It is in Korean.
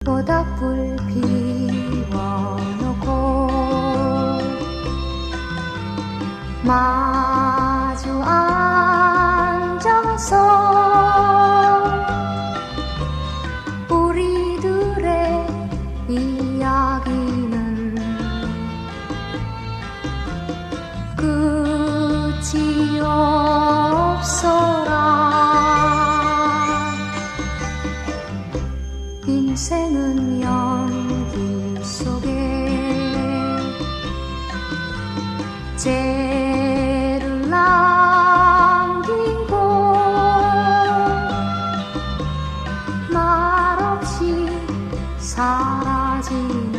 모닥불 피워놓고 마주 앉아서 우리들의 이야기는 끝이 없어라. 인생은 연기 속에 죄를 남기고 말없이 사라지는